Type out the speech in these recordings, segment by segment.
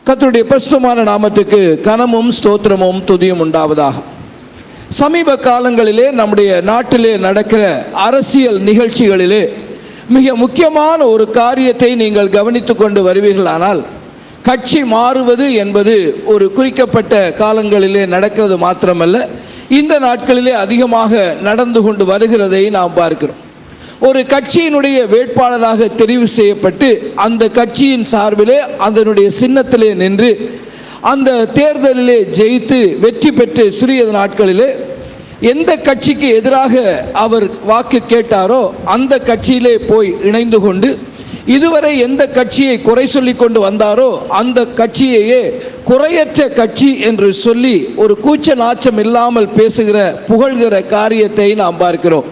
கர்த்தருடைய பரிசுத்தமான நாமத்துக்கு கனமும் ஸ்தோத்திரமும் துதியும் உண்டாவதாக. சமீப காலங்களிலே நம்முடைய நாட்டிலே நடக்கிற அரசியல் நிகழ்ச்சிகளிலே மிக முக்கியமான ஒரு காரியத்தை நீங்கள் கவனித்து கொண்டு வருவீர்களானால், கட்சி மாறுவது என்பது ஒரு குறிக்கப்பட்ட காலங்களிலே நடக்கிறது மாத்திரமல்ல, இந்த நாட்களிலே அதிகமாக நடந்து கொண்டு வருகிறதை நாம் பார்க்கிறோம். ஒரு கட்சியினுடைய வேட்பாளராக தெரிவு செய்யப்பட்டு அந்த கட்சியின் சார்பிலே அதனுடைய சின்னத்திலே நின்று அந்த தேர்தலிலே ஜெயித்து வெற்றி பெற்று சிறிய நாட்களிலே எந்த கட்சிக்கு எதிராக அவர் வாக்கு கேட்டாரோ அந்த கட்சியிலே போய் இணைந்து கொண்டு, இதுவரை எந்த கட்சியை குறை சொல்லி கொண்டு வந்தாரோ அந்த கட்சியையே குறையற்ற கட்சி என்று சொல்லி ஒரு கூச்ச நாச்சம் இல்லாமல் பேசுகிற புகழ்கிற காரியத்தை நாம் பார்க்கிறோம்.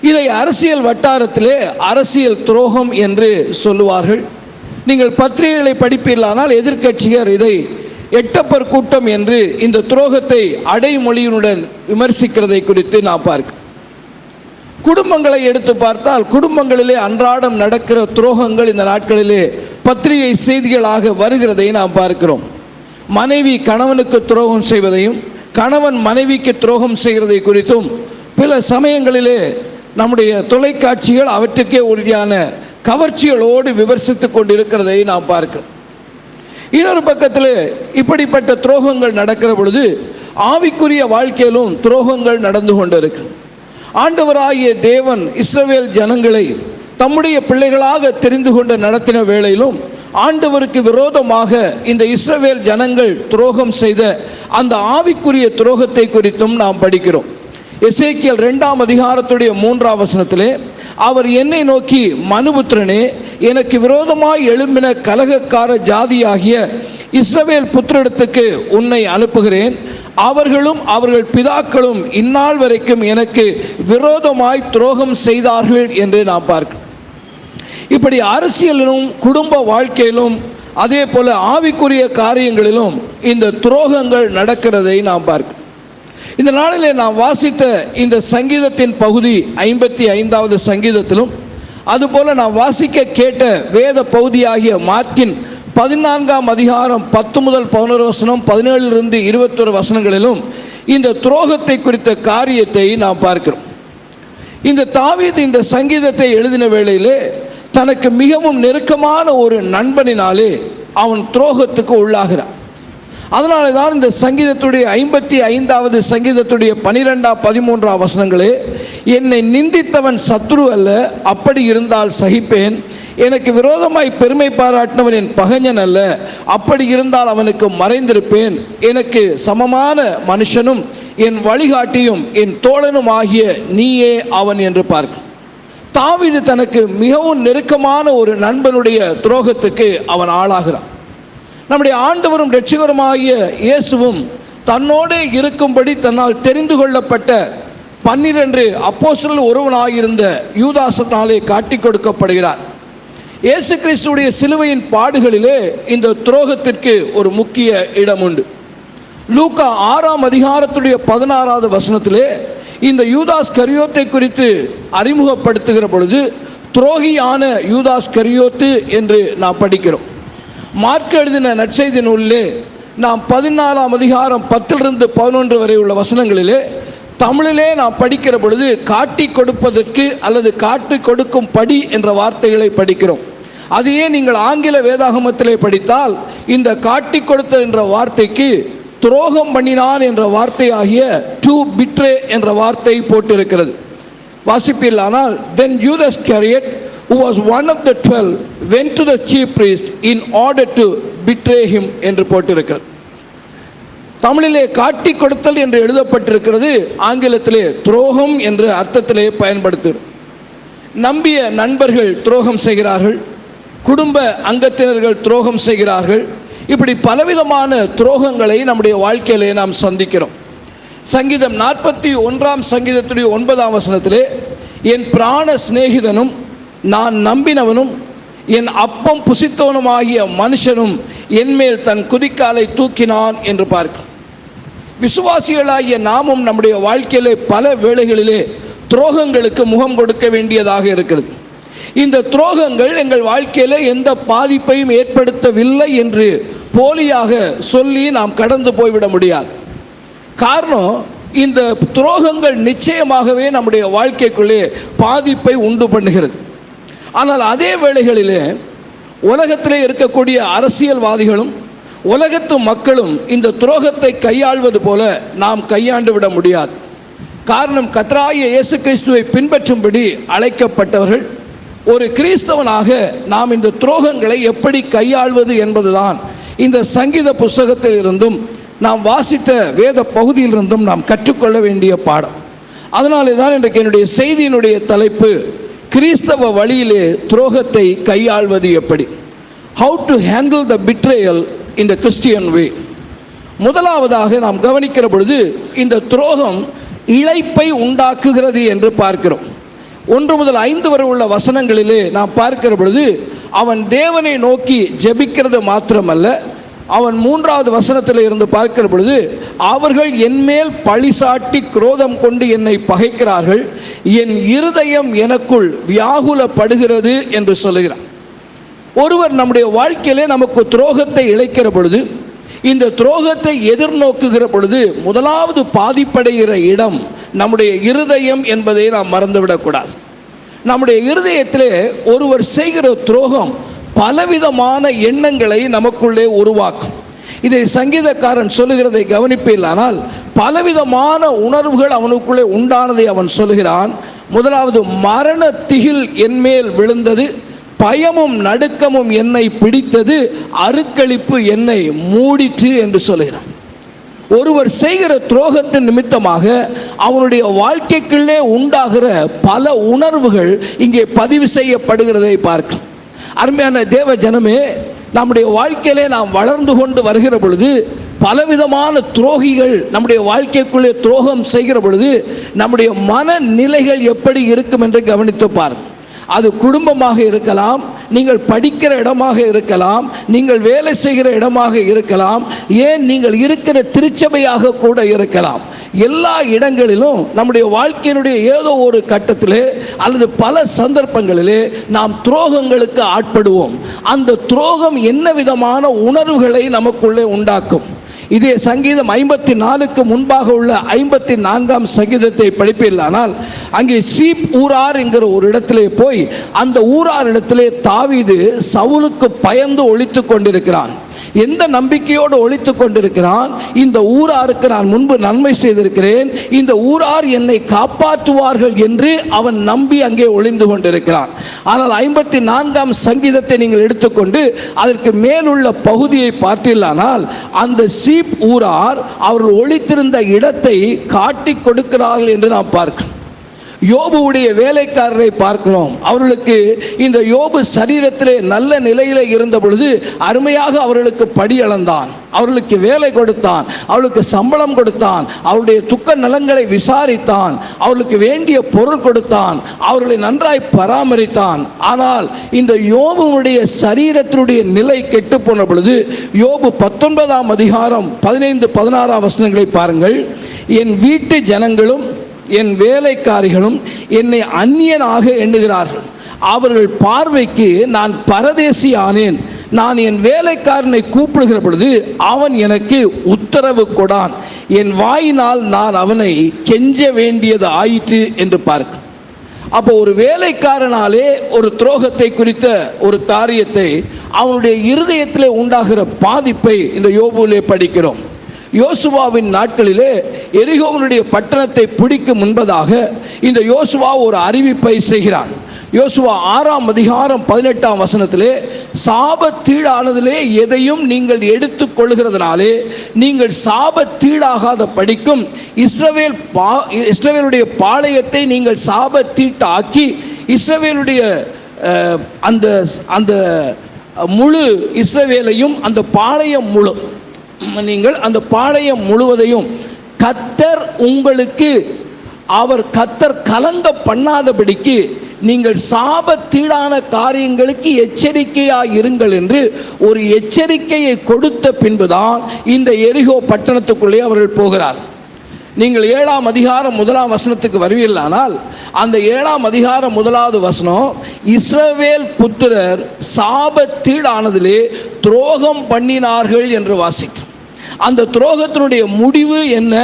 இதை அரசியல் வட்டாரத்திலே அரசியல் துரோகம் என்று சொல்லுவார்கள். நீங்கள் பத்திரிகைகளை படிப்பீர்களானால் எதிர்க்கட்சியர் இதை எட்டப்பர் கூட்டம் என்று இந்த துரோகத்தை அடைமொழியினுடன் விமர்சிக்கிறதை குறித்து நாம் பார்க்கிறோம். குடும்பங்களை எடுத்து பார்த்தால் குடும்பங்களிலே அன்றாடம் நடக்கிற துரோகங்கள் இந்த நாட்களிலே பத்திரிகை செய்திகளாக வருகிறதை நாம் பார்க்கிறோம். மனைவி கணவனுக்கு துரோகம் செய்வதையும் கணவன் மனைவிக்கு துரோகம் செய்கிறதை குறித்தும் பல சமயங்களிலே நம்முடைய தொலைக்காட்சிகள் அவற்றுக்கே உறுதியான கவர்ச்சிகளோடு விமர்சித்து கொண்டிருக்கிறதை நாம் பார்க்கிறோம். இன்னொரு பக்கத்தில் இப்படிப்பட்ட துரோகங்கள் நடக்கிற பொழுது ஆவிக்குரிய வாழ்க்கையிலும் துரோகங்கள் நடந்து கொண்டிருக்கு. ஆண்டவராகிய தேவன் இஸ்ரவேல் ஜனங்களை தம்முடைய பிள்ளைகளாக தெரிந்து கொண்டு நடத்தின வேளையிலும் ஆண்டவருக்கு விரோதமாக இந்த இஸ்ரவேல் ஜனங்கள் துரோகம் செய்த அந்த ஆவிக்குரிய துரோகத்தை குறித்தும் நாம் படிக்கிறோம். எசேக்கியேல் 2ஆம் அதிகாரத்துடைய 3ஆம் வசனத்திலே அவர் என்னை நோக்கி, மனுபுத்திரனே, எனக்கு விரோதமாய் எழும்பின கலகக்கார ஜாதியாகிய இஸ்ரவேல் புத்திரத்துக்கு உன்னை அனுப்புகிறேன். அவர்களும் அவர்கள் பிதாக்களும் இந்நாள் வரைக்கும் எனக்கு விரோதமாய் துரோகம் செய்தார்கள் என்று நாம் பார்க்கிறோம். இப்படி அரசியலிலும் குடும்ப வாழ்க்கையிலும் அதே போல ஆவிக்குரிய காரியங்களிலும் இந்த துரோகங்கள் நடக்கிறதை நாம் பார்க்கிறோம். இந்த நாளிலே நாம் வாசித்த இந்த சங்கீதத்தின் பகுதி 55வது சங்கீதத்திலும் அதுபோல நாம் வாசிக்க கேட்ட வேத பகுதியாகிய மார்க்கின் 14ஆம் அதிகாரம் 10 முதல் 11 வசனம், 17லிருந்து 21 வசனங்களிலும் இந்த துரோகத்தை குறித்த காரியத்தை நாம் பார்க்கிறோம். இந்த தாவீது இந்த சங்கீதத்தை எழுதின வேளையிலே தனக்கு மிகவும் நெருக்கமான ஒரு நண்பனினாலே அவன் துரோகத்துக்கு உள்ளாகிறான். அதனால தான் இந்த சங்கீதத்துடைய 55வது சங்கீதத்துடைய 12, 13 வசனங்களே, என்னை நிந்தித்தவன் சத்ரு அல்ல, அப்படி இருந்தால் சகிப்பேன். எனக்கு விரோதமாய் பெருமை பாராட்டினவன் என் பகைஞன் அல்ல, அப்படி இருந்தால் அவனுக்கு மறைந்திருப்பேன். எனக்கு சமமான மனுஷனும் என் வழிகாட்டியும் என் தோழனும் ஆகிய நீயே அவன் என்று பார்க்க. தாவீது தனக்கு மிகவும் நெருக்கமான ஒரு நண்பனுடைய துரோகத்துக்கு அவன் ஆளாகிறான். நம்முடைய ஆண்டவரும் இரட்சகருமாகிய இயேசுவும் தன்னோடே இருக்கும்படி தன்னால் தெரிந்து கொள்ளப்பட்ட 12 அப்போஸ்தலரில் ஒருவனாயிருந்த யூதாசனாலே காட்டி கொடுக்கப்படுகிறார். இயேசு கிறிஸ்துடைய சிலுவையின் பாடுகளிலே இந்த துரோகத்திற்கு ஒரு முக்கிய இடம் உண்டு. லூக்கா 6ஆம் அதிகாரத்துடைய 16வது வசனத்திலே இந்த யூதாஸ் கரியோத்தை குறித்து அறிமுகப்படுத்துகிற பொழுது துரோகியான யூதாஸ் கரியோத்து என்று நாம் படிக்கிறோம். மார்க் எழுதின நற்செய்தி நூலிலே நாம் 14ஆம் அதிகாரம் 10லிருந்து 11 வரை உள்ள வசனங்களிலே தமிழிலே நாம் படிக்கிற பொழுது காட்டி கொடுப்பதற்கு அல்லது காட்டி கொடுக்கும் படி என்ற வார்த்தைகளை படிக்கிறோம். அதையே நீங்கள் ஆங்கில வேதாகமத்திலே படித்தால் இந்த காட்டி கொடுத்த என்ற வார்த்தைக்கு துரோகம் பண்ணினான் என்ற வார்த்தையாகிய டு பிட்ரே என்ற வார்த்தை போட்டிருக்கிறது. வாசிப்பீர்களானால், then Judas Iscariot, who was one of the 12, went to the chief priest in order to betray him என்று போட்டிருக்கிறது. தமிழிலே காட்டி கொடுத்தல் என்று எழுதப்பட்டிருக்கிறது, ஆங்கிலத்திலே துரோகம் என்ற அர்த்தத்திலே பயன்படுத்துகிறோம். நம்பிய நண்பர்கள் துரோகம் செய்கிறார்கள், குடும்ப அங்கத்தினர்கள் துரோகம் செய்கிறார்கள். இப்படி பலவிதமான துரோகங்களை நம்முடைய வாழ்க்கையிலே நாம் சந்திக்கிறோம். சங்கீதம் 41ஆம் சங்கீதத்துடைய 9ஆம் வசனத்திலே, என் பிராண சிநேகிதனும் நான் நம்பினவனும் என் அப்பம் புசித்தவனுமாகிய மனுஷனும் என்மேல் தன் குதிக்காலை தூக்கினான் என்று பார்க்கிறோம். விசுவாசிகளாகிய நாமும் நம்முடைய வாழ்க்கையிலே பல வேளைகளிலே துரோகங்களுக்கு முகம் கொடுக்க வேண்டியதாக இருக்கிறது. இந்த துரோகங்கள் எங்கள் வாழ்க்கையில் எந்த பாதிப்பையும் ஏற்படுத்தவில்லை என்று போலியாக சொல்லி நாம் கடந்து போய்விட முடியாது. காரணம், இந்த துரோகங்கள் நிச்சயமாகவே நம்முடைய வாழ்க்கைக்குள்ளே பாதிப்பை உண்டு பண்ணுகிறது. ஆனால் அதே வேளைகளிலே உலகத்திலே இருக்கக்கூடிய அரசியல்வாதிகளும் உலகத்து மக்களும் இந்த துரோகத்தை கையாள்வது போல நாம் கையாண்டு விட முடியாது. காரணம், கர்த்தராகிய இயேசு கிறிஸ்துவை பின்பற்றும்படி அழைக்கப்பட்டவர்கள். ஒரு கிறிஸ்தவனாக நாம் இந்த துரோகங்களை எப்படி கையாள்வது என்பதுதான் இந்த சங்கீத புஸ்தகத்தில் இருந்தும் நாம் வாசித்த வேத பகுதியிலிருந்தும் நாம் கற்றுக்கொள்ள வேண்டிய பாடம். அதனாலே தான் இன்றைக்கு என்னுடைய செய்தியினுடைய தலைப்பு, கிறிஸ்தவ வழியிலே துரோகத்தை கையாள்வது எப்படி. How to handle the betrayal in the Christian way. முதலாவதாக நாம் கவனிக்கிற பொழுது இந்த துரோகம் இளைப்பை உண்டாக்குகிறது என்று பார்க்கிறோம். 1 முதல் 5 வரை உள்ள வசனங்களிலே நாம் பார்க்கிற பொழுது அவன் தேவனை நோக்கி ஜெபிக்கிறது மாத்திரமல்ல, அவன் 3வது வசனத்தில் இருந்து பார்க்கிற பொழுது அவர்கள் என்மேல் பழிசாட்டி குரோதம் கொண்டு என்னை பகைக்கிறார்கள், என் இருதயம் எனக்குள் வியாகுலப்படுகிறது என்று சொல்லுகிறான். ஒருவர் நம்முடைய வாழ்க்கையிலே நமக்கு துரோகத்தை இழைக்கிற பொழுது, இந்த துரோகத்தை எதிர்நோக்குகிற பொழுது முதலாவது பாதிப்படைகிற இடம் நம்முடைய இருதயம் என்பதை நாம் மறந்துவிடக்கூடாது. நம்முடைய இருதயத்திலே ஒருவர் செய்கிற துரோகம் பலவிதமான எண்ணங்களை நமக்குள்ளே உருவாக்கும். இதை சங்கீதக்காரன் சொல்லுகிறதை கவனிப்பீர்களானால் பலவிதமான உணர்வுகள் அவனுக்குள்ளே உண்டானதை அவன் சொல்லுகிறான். முதலாவது, மரண திகில் என்மேல் விழுந்தது, பயமும் நடுக்கமும் என்னை பிடித்தது, அருக்களிப்பு என்னை மூடிற்று என்று சொல்லுகிறான். ஒருவர் செய்கிற துரோகத்தின் நிமித்தமாக அவனுடைய வாழ்க்கைக்குள்ளே உண்டாகிற பல உணர்வுகள் இங்கே பதிவு செய்யப்படுகிறதை பார்க்கலாம். அருமையான தேவ ஜனமே, நம்முடைய வாழ்க்கையிலே நாம் வளர்ந்து கொண்டு வருகிற பொழுது பலவிதமான துரோகிகள் நம்முடைய வாழ்க்கைக்குள்ளே துரோகம் செய்கிற பொழுது நம்முடைய மனநிலைகள் எப்படி இருக்கும் என்று கவனித்து பாருங்கள். அது குடும்பமாக இருக்கலாம், நீங்கள் படிக்கிற இடமாக இருக்கலாம், நீங்கள் வேலை செய்கிற இடமாக இருக்கலாம், ஏன் நீங்கள் இருக்கிற திருச்சபையாக கூட இருக்கலாம். எல்லா இடங்களிலும் நம்முடைய வாழ்க்கையினுடைய ஏதோ ஒரு கட்டத்திலே அல்லது பல சந்தர்ப்பங்களிலே நாம் துரோகங்களுக்கு ஆட்படுவோம். அந்த துரோகம் என்ன விதமான உணர்வுகளை நமக்குள்ளே உண்டாக்கும். இதே சங்கீதம் 54க்கு முன்பாக உள்ள 54ஆம் சங்கீதத்தை படிப்பீர்களானால் அங்கே சீப் ஊரார் என்கிற ஒரு இடத்திலே போய் அந்த ஊரார் இடத்திலே தாவீது சவுலுக்கு பயந்து ஒளித்து கொண்டிருக்கிறான். எந்த நம்பிக்கையோடு ஒளித்து கொண்டிருக்கிறான்? இந்த ஊராருக்கு நான் முன்பு நன்மை செய்திருக்கிறேன், இந்த ஊரார் என்னை காப்பாற்றுவார்கள் என்று அவன் நம்பி அங்கே ஒளிந்து கொண்டிருக்கிறான். ஆனால் 54ஆம் சங்கீதத்தை நீங்கள் எடுத்துக்கொண்டு அதற்கு மேலுள்ள பகுதியை பார்த்தீர்களானால் அந்த சீப் ஊரார் அவர்கள் ஒளித்திருந்த இடத்தை காட்டி கொடுக்கிறார்கள் என்று நாம் பார்க்கிறோம். யோபுவுடைய வேலைக்காரரை பார்க்கிறோம். அவர்களுக்கு இந்த யோபு சரீரத்திலே நல்ல நிலையிலே இருந்த பொழுது அருமையாக அவர்களுக்கு படி அளந்தான், அவர்களுக்கு வேலை கொடுத்தான், அவர்களுக்கு சம்பளம் கொடுத்தான், அவருடைய துக்க நலங்களை விசாரித்தான், அவர்களுக்கு வேண்டிய பொருள் கொடுத்தான், அவர்களை நன்றாய் பராமரித்தான். ஆனால் இந்த யோபுவுடைய சரீரத்தினுடைய நிலை கெட்டு போன பொழுது யோபு 19ஆம் அதிகாரம் 15-16 வசனங்களை பாருங்கள். என் வீட்டு ஜனங்களும் என் வேலைக்காரிகளும் என்னை அந்நியனாக எண்ணுகிறார்கள், அவர்கள் பார்வைக்கு நான் பரதேசி ஆனேன். நான் என் வேலைக்காரனை கூப்பிடுகிற பொழுது அவன் எனக்கு உத்தரவு கொடான், என் வாயினால் நான் அவனை கெஞ்ச வேண்டியது ஆயிற்று என்று பார்க்க. அப்போ ஒரு வேலைக்காரனாலே ஒரு துரோகத்தை குறித்த ஒரு காரியத்தை அவனுடைய இருதயத்திலே உண்டாகிற பாதிப்பை இந்த யோபுவிலே படிக்கிறோம். யோசுவாவின் நாட்களிலே எரிகோவினுடைய பட்டணத்தை பிடிக்கும் முன்பதாக இந்த யோசுவா ஒரு அறிவிப்பை செய்கிறான். யோசுவா 6ஆம் அதிகாரம் 18ஆம் வசனத்திலே, சாபத்தீடானதிலே எதையும் நீங்கள் எடுத்துக் கொள்ளுகிறதுனாலே நீங்கள் சாபத்தீடாகாத படிக்கும் இஸ்ரவேலுடைய பாளையத்தை நீங்கள் சாபத்தீட்டாக்கி இஸ்ரவேலுடைய அந்த முழு இஸ்ரவேலையும் அந்த பாளையம் முழு நீங்கள் அந்த பாளையம் முழுவதையும் கர்த்தர் உங்களுக்கு கர்த்தர் கலங்க பண்ணாதபடிக்கு நீங்கள் சாபத்தீடான காரியங்களுக்கு எச்சரிக்கையாக இருங்கள் என்று ஒரு எச்சரிக்கையை கொடுத்த பின்புதான் இந்த எரிகோ பட்டணத்துக்குள்ளே அவர்கள் போகிறார். நீங்கள் 7ஆம் அதிகாரம் 1ஆம் வசனத்துக்கு வருவீர்களானால் அந்த 7ஆம் அதிகாரம் 1வது வசனம், இஸ்ரவேல் புத்திரர் சாபத்தீடானதிலே துரோகம் பண்ணினார்கள் என்று வாசிக்கும். அந்த துரோகத்தினுடைய முடிவு என்ன?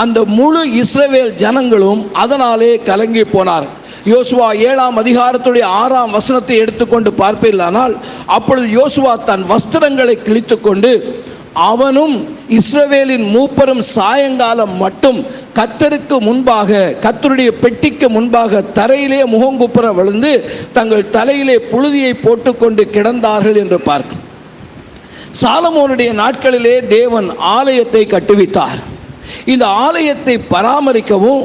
அந்த முழு இஸ்ரவேல் ஜனங்களும் அதனாலே கலங்கி போனார். யோசுவா 7ஆம் அதிகாரத்துடைய 6ஆம் வசனத்தை எடுத்துக்கொண்டு பார்ப்பீர்களானால், அப்பொழுது யோசுவா தன் வஸ்திரங்களை கிழித்துக்கொண்டு அவனும் இஸ்ரவேலின் மூப்பரும் சாயங்காலம் மட்டும் கர்த்தருக்கு முன்பாக, கர்த்தருடைய பெட்டிக்கு முன்பாக தரையிலே முகங்குப்புற விழுந்து தங்கள் தலையிலே புழுதியை போட்டுக்கொண்டு கிடந்தார்கள் என்று பார்க்கும். சாலமோனுடைய நாட்களிலே தேவன் ஆலயத்தை கட்டுவித்தார். இந்த ஆலயத்தை பராமரிக்கவும்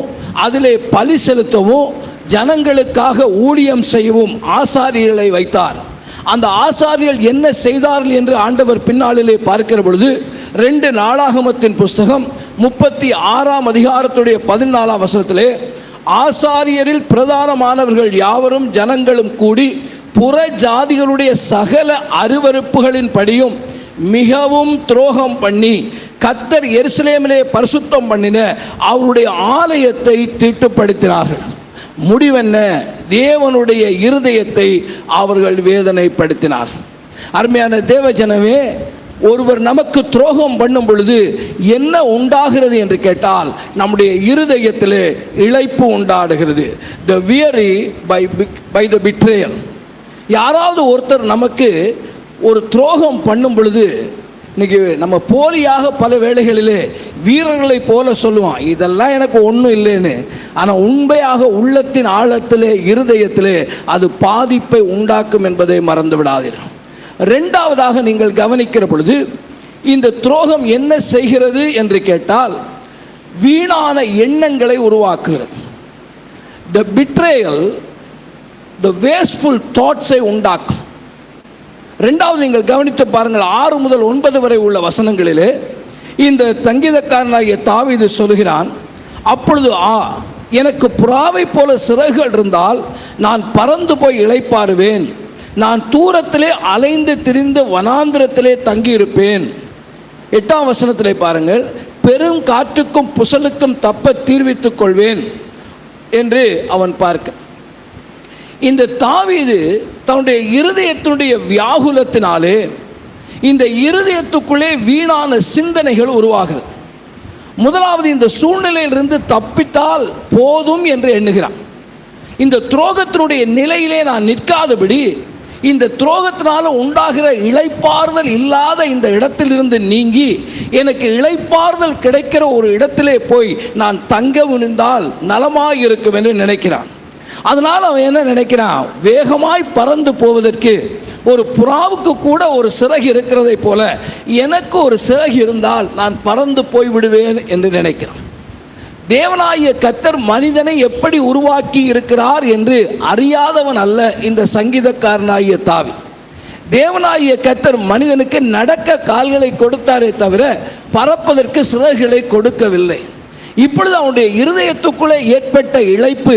அதிலே பலி செலுத்தவும் ஜனங்களுக்காக ஊழியம் செய்யவும் ஆசாரியர்களை வைத்தார். அந்த ஆசாரியர்கள் என்ன செய்தார்கள் என்று ஆண்டவர் பின்னாளிலே பார்க்கிற பொழுது 2 நாளாகமத்தின் புஸ்தகம் 36ஆம் அதிகாரத்துடைய 14ஆம் வசனத்திலே, ஆசாரியரில் பிரதானமானவர்கள் யாவரும் ஜனங்களும் கூடி புற ஜாதிகளுடைய சகல அருவருப்புகளின் படியும் மிகவும் துரோகம் பண்ணி கர்த்தர் எருசலேமிலே பரிசுத்தம் பண்ணின அவருடைய ஆலயத்தை தீட்டுப்படுத்தினார்கள். முடிவென்ன? தேவனுடைய இருதயத்தை அவர்கள் வேதனைப்படுத்தினார்கள். அருமையான தேவஜனமே, ஒருவர் நமக்கு துரோகம் பண்ணும் பொழுது என்ன உண்டாகிறது என்று கேட்டால், நம்முடைய இருதயத்திலே இளைப்பு உண்டாடுகிறது. the weary by the betrayal. யாராவது ஒருத்தர் நமக்கு ஒரு துரோகம் பண்ணும் பொழுது, இன்னைக்கு நம்ம போலியாக பல வேளைகளிலே வீரர்களை போல சொல்லுவான், இதெல்லாம் எனக்கு ஒன்றும் இல்லைன்னு. ஆனால் உண்மையாக உள்ளத்தின் ஆழத்திலே, இருதயத்திலே அது பாதிப்பை உண்டாக்கும் என்பதை மறந்து விடாதீர்கள். 2வதாக நீங்கள் கவனிக்கிற பொழுது இந்த துரோகம் என்ன செய்கிறது என்று கேட்டால், வீணான எண்ணங்களை உருவாக்குகிறது. the betrayal, the wasteful thoughts-ஐ உண்டாக்கும். 2வது நீங்கள் கவனித்து பாருங்கள், 6 முதல் 9 வரை உள்ள வசனங்களிலே இந்த சங்கீதக்காரனாகிய தாவீது சொல்கிறான், அப்பொழுது எனக்கு புறாவை போல சிறகுகள் இருந்தால் நான் பறந்து போய் இளைப்பாறுவேன், நான் தூரத்திலே அலைந்து திரிந்து வனாந்திரத்திலே தங்கியிருப்பேன். 8ஆம் வசனத்திலே பாருங்கள், பெரும் காற்றுக்கும் புசலுக்கும் தப்ப தீர்வித்துக் கொள்வேன் என்று அவன் பார்க்க. இந்த தாவீது தன்னுடைய இருதயத்தினுடைய வியாகுலத்தினாலே இந்த இருதயத்துக்குள்ளே வீணான சிந்தனைகள் உருவாகிறது. முதலாவது, இந்த சூழ்நிலையிலிருந்து தப்பித்தால் போதும் என்று எண்ணுகிறான். இந்த துரோகத்தினுடைய நிலையிலே நான் நிற்காதபடி, இந்த துரோகத்தினால உண்டாகிற இளைப்பாறுதல் இல்லாத இந்த இடத்திலிருந்து நீங்கி எனக்கு இளைப்பாறுதல் கிடைக்கிற ஒரு இடத்திலே போய் நான் தங்க முடிந்தால் நலமாய் இருக்கும் என்று நினைக்கிறான். அதனால் அவன் என்ன நினைக்கிறான், வேகமாய் பறந்து போவதற்கு ஒரு புறாவுக்கு கூட ஒரு சிறகு இருக்கிறதை போல எனக்கு ஒரு சிறகு இருந்தால் நான் பறந்து போய் விடுவேன் என்று நினைக்கிறான். தேவனாகிய கர்த்தர் மனிதனை எப்படி உருவாக்கி இருக்கிறார் என்று அறியாதவன் அல்ல இந்த சங்கீதக்காரனாகிய தாவீது. தேவனாகிய கர்த்தர் மனிதனுக்கு நடக்க கால்களை கொடுத்தாரே தவிர பறப்பதற்கு சிறகுகளை கொடுக்கவில்லை. இப்பொழுது அவனுடைய இருதயத்துக்குள்ளே ஏற்பட்ட இளைப்பு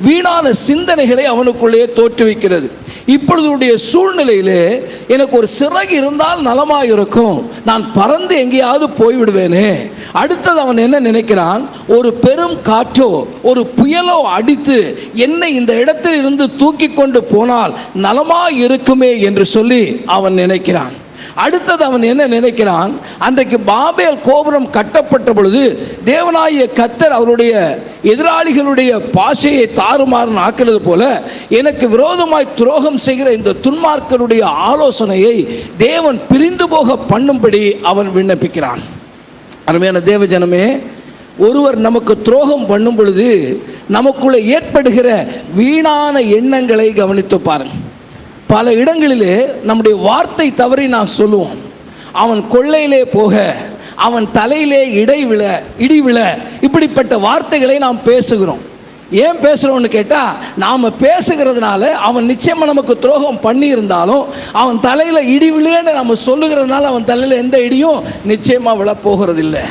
வீணான சிந்தனைகளை அவனுக்குள்ளே தோற்றுவிக்கிறது. இப்பொழுதுடைய சூழ்நிலையிலே எனக்கு ஒரு சிறகு இருந்தால் நலமாக இருக்கும், நான் பறந்து எங்கேயாவது போய்விடுவேனே. அடுத்தது அவன் என்ன நினைக்கிறான், ஒரு பெரும் காற்றோ ஒரு புயலோ அடித்து என்னை இந்த இடத்தில் இருந்து தூக்கி கொண்டு போனால் நலமாக இருக்குமே என்று சொல்லி அவன் நினைக்கிறான். அடுத்தது அவன் என்ன நினைக்கிறான், அன்றைக்கு பாபேல் கோபுரம் கட்டப்பட்ட பொழுது தேவனாகிய கர்த்தர் அவருடைய எதிராளிகளுடைய பாஷையை தாறுமாறு ஆக்கிறது போல எனக்கு விரோதமாய் துரோகம் செய்கிற இந்த துன்மார்க்கருடைய ஆலோசனையை தேவன் பிரிந்து போக பண்ணும்படி அவன் விண்ணப்பிக்கிறான். அருமையான தேவஜனமே, ஒருவர் நமக்கு துரோகம் பண்ணும் பொழுது நமக்குள்ளே ஏற்படுகிற வீணான எண்ணங்களை கவனித்து பாருங்கள். பல இடங்களிலே நம்முடைய வார்த்தை தவறி நான் சொல்லுவோம். அவன் கொள்ளையிலே போக, அவன் தலையிலே இடி விழ, இப்படிப்பட்ட வார்த்தைகளை நாம் பேசுகிறோம். ஏன் பேசுகிறோன்னு கேட்டால், நாம் பேசுகிறதுனால அவன் நிச்சயமாக நமக்கு துரோகம் பண்ணியிருந்தாலும் அவன் தலையில் இடி விழுன்னு நம்ம சொல்லுகிறதுனால அவன் தலையில் எந்த இடியும் நிச்சயமாக விழப்போகிறதில்லை.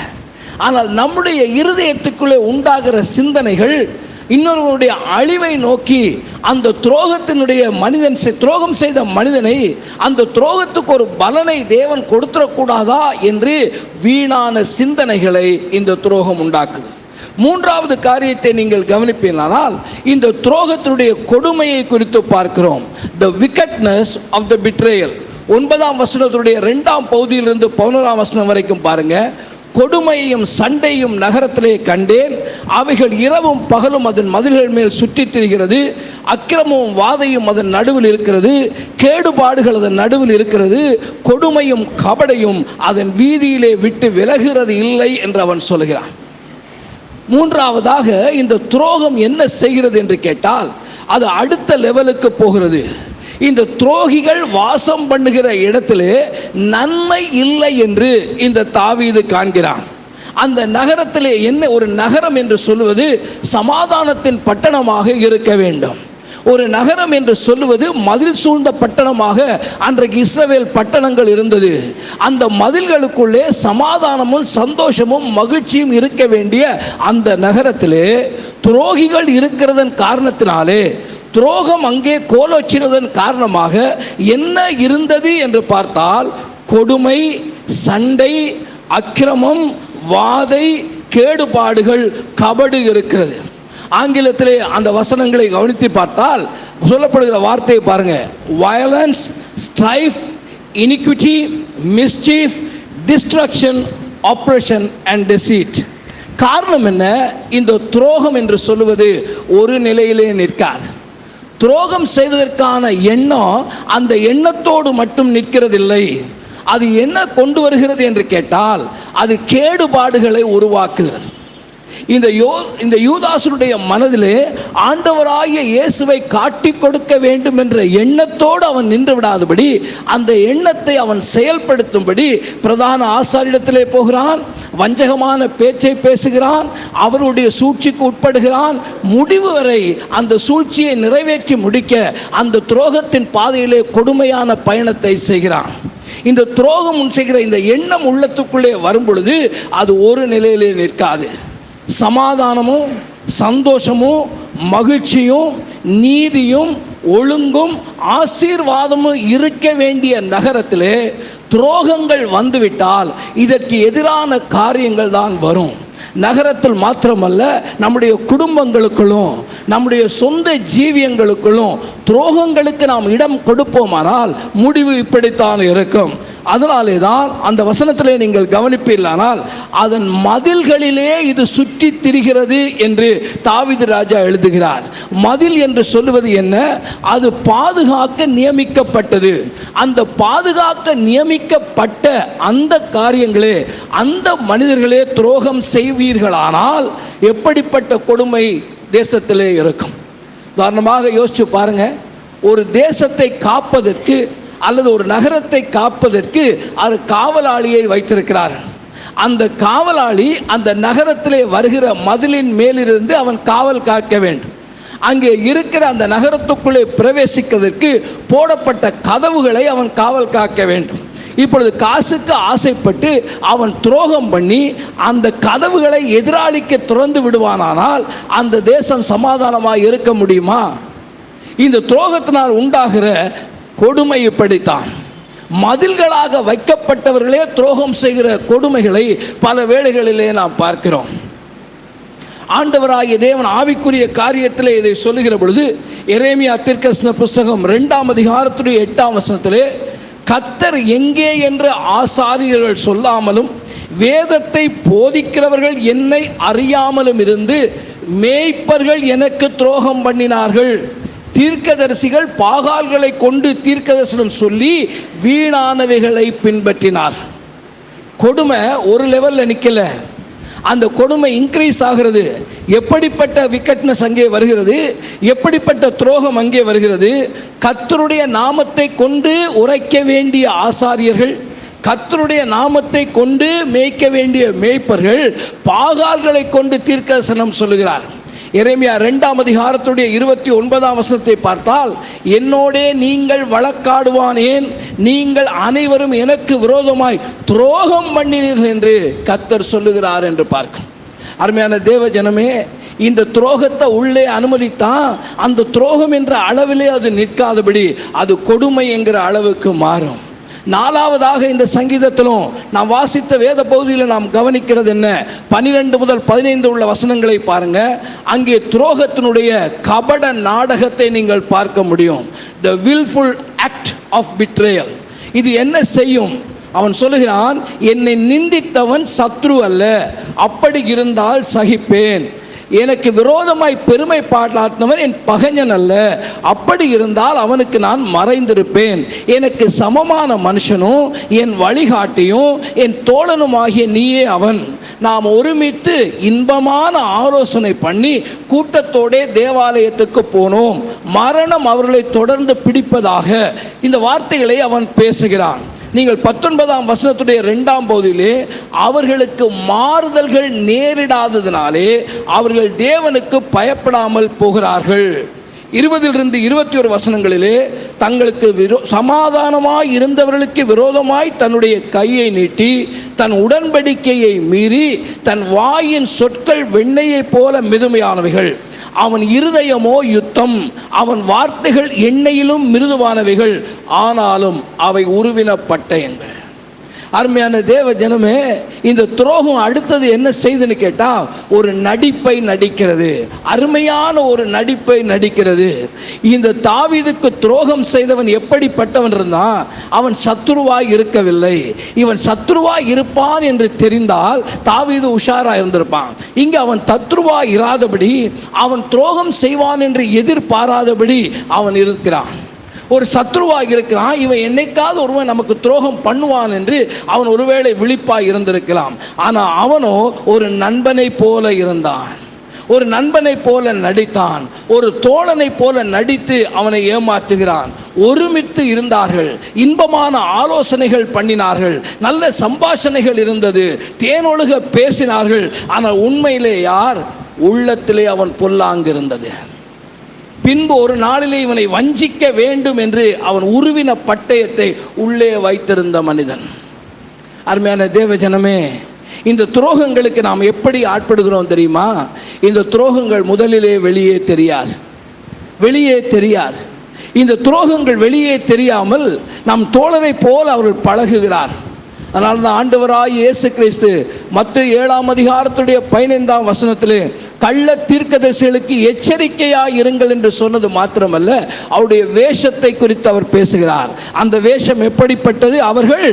ஆனால் நம்முடைய இருதயத்துக்குள்ளே உண்டாகிற சிந்தனைகள் இன்னொருவனுடைய அழிவை நோக்கி, அந்த துரோகத்தினுடைய துரோகம் செய்த மனிதனை, அந்த துரோகத்துக்கு ஒரு பலனை தேவன் கொடுத்துடக்கூடாதா என்று வீணான சிந்தனைகளை இந்த துரோகம் உண்டாக்குது. மூன்றாவது காரியத்தை நீங்கள் கவனிப்பீர்களானால் இந்த துரோகத்தினுடைய கொடுமையை குறித்து பார்க்கிறோம். The wickedness of the betrayal. 9ஆம் வசனத்துடைய 2ஆம் பகுதியிலிருந்து 11ஆம் வசனம் வரைக்கும் பாருங்க. கொடுமையும் சண்டையும் நகரத்திலே கண்டேன், அவைகள் இரவும் பகலும் அதன் மதில்கள் மேல் சுற்றித் திரிகிறது. அக்கிரமும் வாதையும் அதன் நடுவில் இருக்கிறது, கேடுபாடுகள் அதன் நடுவில் இருக்கிறது, கொடுமையும் கபடையும் அதன் வீதியிலே விட்டு விலகிறது இல்லை என்று அவன் சொல்கிறான். மூன்றாவதாக இந்த துரோகம் என்ன செய்கிறது என்று கேட்டால் அது அடுத்த லெவலுக்கு போகிறது. இந்த துரோகிகள் வாசம் பண்ணுகிற இடத்திலே நன்மை இல்லை என்று இந்த தாவீது காண்கிறான். அந்த நகரத்திலே என்ன, ஒரு நகரம் என்று சொல்லுவது சமாதானத்தின் பட்டணமாக இருக்க வேண்டும். ஒரு நகரம் என்று சொல்லுவது மதில் சூழ்ந்த பட்டணமாக அன்றைக்கு இஸ்ரவேல் பட்டணங்கள் இருந்தது. அந்த மதில்களுக்குள்ளே சமாதானமும் சந்தோஷமும் மகிழ்ச்சியும் இருக்க வேண்டிய அந்த நகரத்திலே துரோகிகள் இருக்கிறதன் காரணத்தினாலே, துரோகம் அங்கே கோலோச்சினதன் காரணமாக என்ன இருந்தது என்று பார்த்தால் கொடுமை, சண்டை, அக்கிரமம், வாதை, கேடுபாடுகள், கபடு இருக்கிறது. ஆங்கிலத்திலே அந்த வசனங்களை கவனித்து பார்த்தால் சொல்லப்படுகிற வார்த்தையை பாருங்க. Violence, strife, iniquity, mischief, destruction, oppression and deceit. காரணம் என்ன? இந்த துரோகம் என்று சொல்லுவது ஒரு நிலையிலே நிற்காது. துரோகம் செய்வதற்கான எண்ணம் அந்த எண்ணத்தோடு மட்டும் நிற்கிறதில்லை. அது என்ன கொண்டு வருகிறது என்று கேட்டால் அது கேடுபாடுகளை உருவாக்குகிறது. இந்த யூதாசுடைய மனதிலே ஆண்டவராகிய இயேசுவை காட்டி கொடுக்க வேண்டும் என்ற எண்ணத்தோடு அவன் நின்று விடாதபடி அந்த எண்ணத்தை அவன் செயல்படுத்தும்படி பிரதான ஆசாரியிடத்திலே போகிறான், வஞ்சகமான பேச்சை பேசுகிறான், அவருடைய சூழ்ச்சிக்கு உட்படுகிறான். முடிவு வரை அந்த சூழ்ச்சியை நிறைவேற்றி முடிக்க அந்த துரோகத்தின் பாதையிலே கொடுமையான பயணத்தை செய்கிறான். இந்த துரோகம் செய்கிற இந்த எண்ணம் உள்ளத்துக்குள்ளே வரும் பொழுது அது ஒரு நிலையிலே நிற்காது. சமாதானமும் சந்தோஷமும் மகிழ்ச்சியும் நீதியும் ஒழுங்கும் ஆசீர்வாதமும் இருக்க வேண்டிய நகரத்திலே துரோகங்கள் வந்துவிட்டால் இதற்கு எதிரான காரியங்கள் தான் வரும். நகரத்தில் மாத்திரமல்ல, நம்முடைய குடும்பங்களுக்குள்ளும் நம்முடைய சொந்த ஜீவியங்களுக்குள்ளும் துரோகங்களுக்கு நாம் இடம் கொடுப்போமானால் முடிவு இப்படித்தான் இருக்கும். அதனாலே தான் அந்த வசனத்திலே நீங்கள் கவனிப்பீர்களானால் அதன் மதில்களிலே இது சுற்றி திரிகிறது என்று தாவீது ராஜா எழுதுகிறார். மதில் என்று சொல்லுவது என்ன? அது பாதுகாக்க நியமிக்கப்பட்டது. அந்த பாதுகாக்க நியமிக்கப்பட்ட அந்த காரியங்களே, அந்த மனிதர்களே துரோகம் செய்வீர்களானால் எப்படிப்பட்ட கொடுமை தேசத்திலே இருக்கும். உதாரணமாக யோசிச்சு பாருங்க. ஒரு தேசத்தை காப்பதற்கு அல்லது ஒரு நகரத்தை காப்பதற்கு அது காவலாளியை வைத்திருக்கிறார்கள். அந்த காவலாளி அந்த நகரத்திலே வருகிற மதிலின் மேலிருந்து அவன் காவல் காக்க வேண்டும். அங்கே இருக்கிற அந்த நகரத்துக்குள்ளே பிரவேசிப்பதற்கு போடப்பட்ட கதவுகளை அவன் காவல் காக்க வேண்டும். இப்பொழுது காசுக்கு ஆசைப்பட்டு அவன் துரோகம் பண்ணி அந்த கதவுகளை எதிராளிக்கு திறந்து விடுவானால் அந்த தேசம் சமாதானமாக இருக்க முடியுமா? இந்த துரோகத்தினால் உண்டாகிற கொடுமை இப்படித்தான். மதில்களாக வைக்கப்பட்டவர்களே துரோகம் செய்கிற கொடுமைகளை பல வேளைகளிலே நாம் பார்க்கிறோம். ஆண்டவராகிய தேவன் ஆவிக்குரிய காரியத்திலே இதை சொல்லுகிற பொழுது எரேமியா தீர்க்கதரிசன புஸ்தகம் 2ஆம் அதிகாரத்துடைய 8ஆம் வசனத்திலே கர்த்தர் எங்கே என்று ஆசாரியர்கள் சொல்லாமலும் வேதத்தை போதிக்கிறவர்கள் என்னை அறியாமலும் இருந்து மேய்ப்பர்கள் எனக்கு துரோகம் பண்ணினார்கள். தீர்க்கதரிசிகள் பாகால்களை கொண்டு தீர்க்கதரிசனம் சொல்லி வீணானவைகளை பின்பற்றினார். கொடுமை ஒரு லெவலில் நிற்கல, அந்த கொடுமை இன்க்ரீஸ் ஆகிறது. எப்படிப்பட்ட விக்கெட்னஸ் அங்கே வருகிறது, எப்படிப்பட்ட துரோகம் அங்கே வருகிறது. கர்த்தருடைய நாமத்தை கொண்டு உரைக்க வேண்டிய ஆசாரியர்கள், கர்த்தருடைய நாமத்தை கொண்டு மேய்க்க வேண்டிய மேய்ப்பர்கள் பாகால்களை கொண்டு தீர்க்கதரிசனம் சொல்லுகிறார். எரேமியா 2ஆம் அதிகாரத்துடைய 29ஆம் வசனத்தை பார்த்தால் என்னோடே நீங்கள் வழக்காடுவானேன், நீங்கள் அனைவரும் எனக்கு விரோதமாய் துரோகம் பண்ணினீர்கள் என்று கர்த்தர் சொல்லுகிறார் என்று பார்க்கும். அருமையான தேவ ஜனமே, இந்த துரோகத்தை உள்ளே அனுமதித்தான் அந்த துரோகம் என்ற அளவிலே அது நிற்காதபடி அது கொடுமை என்கிற அளவுக்கு மாறும். நாலாவதாக இந்த சங்கீதத்திலும் நாம் வாசித்த வேத பகுதியில் நாம் கவனிக்கிறது என்ன? 12 முதல் 15 உள்ள வசனங்களை பாருங்க. அங்கே துரோகத்தினுடைய கபட நாடகத்தை நீங்கள் பார்க்க முடியும். The willful act of betrayal. இது என்ன செய்யும்? அவன் சொல்லுகிறான், என்னை நிந்தித்தவன் சத்ரு அல்ல, அப்படி இருந்தால் சகிப்பேன். எனக்கு விரோதமாய் பெருமை பாராட்டினவன் என் பகைஞன் அல்ல, அப்படி இருந்தால் அவனுக்கு நான் மறைந்திருப்பேன். எனக்கு சமமான மனுஷனும் என் வழிகாட்டியும் என் தோழனுமாகிய நீயே அவன். நாம் ஒருமித்து இன்பமான ஆலோசனை பண்ணி கூட்டத்தோடே தேவாலயத்துக்கு போனோம். மரணம் அவர்களை தொடர்ந்து பிடிப்பதாக. இந்த வார்த்தைகளை அவன் பேசுகிறான். நீங்கள் 19ஆம் வசனத்துடைய 2ஆம் பகுதியிலே அவர்களுக்கு மாறுதல்கள் நேரிடாததினாலே அவர்கள் தேவனுக்கு பயப்படாமல் போகிறார்கள். 20 21 வசனங்களிலே தங்களுக்கு சமாதானமாய் இருந்தவர்களுக்கு விரோதமாய் தன்னுடைய கையை நீட்டி தன் உடன்படிக்கையை மீறி தன் வாயின் சொற்கள் வெண்ணெயை போல மிதுமையானவைகள், அவன் இருதயமோ யுத்தம், அவன் வார்த்தைகள் எண்ணெயிலும் மிருதுவானவைகள், ஆனாலும் அவை உருவின பட்டயங்கள். அருமையான தேவ ஜனமே, இந்த துரோகம் அடுத்தது என்ன செய்துன்னு கேட்டால் ஒரு நடிப்பை நடிக்கிறது. அருமையான ஒரு நடிப்பை நடிக்கிறது. இந்த தாவீதுக்கு துரோகம் செய்தவன் எப்படிப்பட்டவன் இருந்தான்? அவன் சத்துருவாய் இருக்கவில்லை. இவன் சத்துருவாய் இருப்பான் என்று தெரிந்தால் தாவீது உஷாரா இருந்திருப்பான். இங்கே அவன் சத்துருவாய் இராதபடி, அவன் துரோகம் செய்வான் என்று எதிர்பாராதபடி அவன் இருக்கிறான். ஒரு சத்ருவாக இருக்கிறான். இவன் என்னைக்காவது ஒருவன் நமக்கு துரோகம் பண்ணுவான் என்று அவன் ஒருவேளை விழிப்பாய் இருந்திருக்கலாம். ஆனால் அவனோ ஒரு நண்பனை போல இருந்தான், ஒரு நண்பனை போல நடித்தான், ஒரு தோழனை போல நடித்து அவனை ஏமாற்றுகிறான். ஒருமித்து இருந்தார்கள், இன்பமான ஆலோசனைகள் பண்ணினார்கள், நல்ல சம்பாஷணைகள் இருந்தது, தேனொழுக பேசினார்கள். ஆனால் உண்மையிலே யார்? உள்ளத்திலே அவன் பொல்லாங்கு இருந்தது. பின்பு ஒரு நாளிலே இவனை வஞ்சிக்க வேண்டும் என்று அவன் உருவின பட்டயத்தை உள்ளே வைத்திருந்த மனிதன். அருமையான தேவ ஜனமே, இந்த துரோகங்களுக்கு நாம் எப்படி ஆட்படுகிறோம் தெரியுமா? இந்த துரோகங்கள் முதலிலே வெளியே தெரியாது. இந்த துரோகங்கள் வெளியே தெரியாமல் நம் தோழரை போல அவர்கள் பழகுகிறார். அதனால தான் ஆண்டவராய் இயேசு கிறிஸ்து மத்தேயு 7ஆம் அதிகாரத்துடைய 15ஆம் வசனத்திலே கள்ள தீர்க்கதரிசிகளுக்கு எச்சரிக்கையாய் இருங்கள் என்று சொன்னது மாத்திரமல்ல, அவருடைய வேஷத்தை குறித்து அவர் பேசுகிறார். அந்த வேஷம் எப்படிப்பட்டது? அவர்கள்